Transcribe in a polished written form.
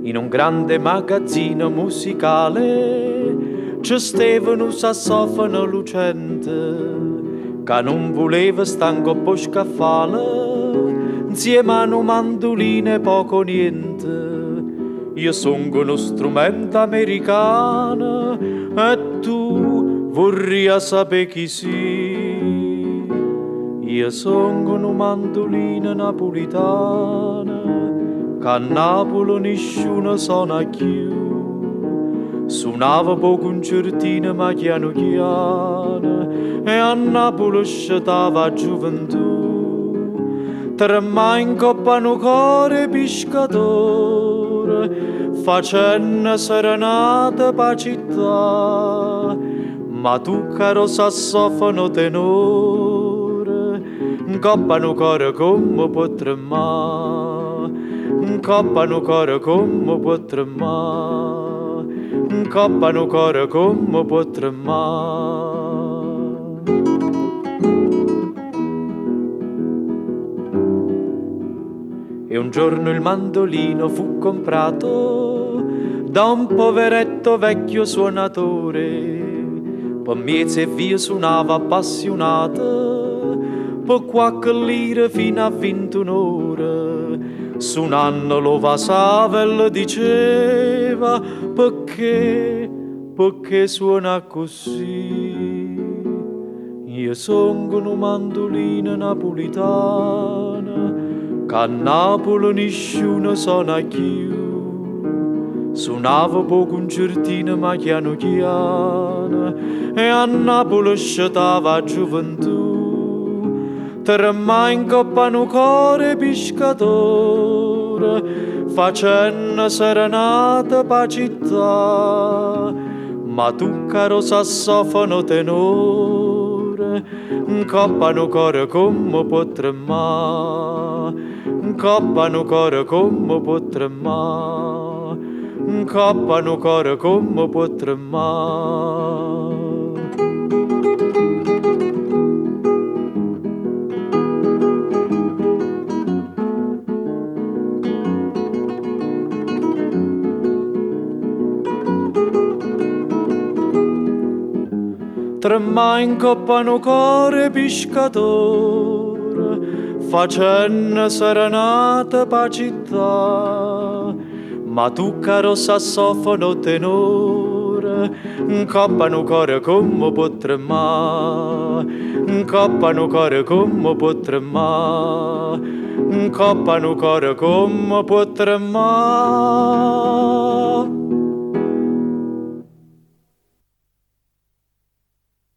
In un grande magazzino musicale c'è stava un sassofono lucente che non voleva stanco po' scaffale insieme a un mandolino e poco niente. Io sono uno strumento americano e tu vorrei sapere chi sei. Io sono un mandolino napolitano che a Napoli nessuno suona più. Suonava poco concertino ma piano piano e a Napoli scettava a gioventù. Tremai in coppa un cuore pescatore facendo serenate per città. Ma tu caro sassofono tenore in coppa un cuore come può tremare. In coppa un cuore come può tremare, in coppa un cuore come può tremare. E un giorno il mandolino fu comprato da un poveretto vecchio suonatore, per mezzo e via suonava appassionato, per qualche lira fino a 21 ore. Suonando lo vasava e le diceva perché suona così. Io sono un mandolino napolitana che a Napoli nessuno suona più. Suonavo poco concertino ma piano piano e a Napoli scettava a gioventù. Tremai in coppa un cuore pescatore facendo serenate per città. Ma tu caro sassofono tenore in coppa un cuore come può tremare, in coppa un cuore come può tremare, in coppa un cuore come può tremare. Tremai in coppa un cuore pescatore facendo serenate per città. Ma tu caro sassofono tenore in coppa un cuore come può tremare, in coppa un cuore come può tremare, in coppa un cuore come può tremare.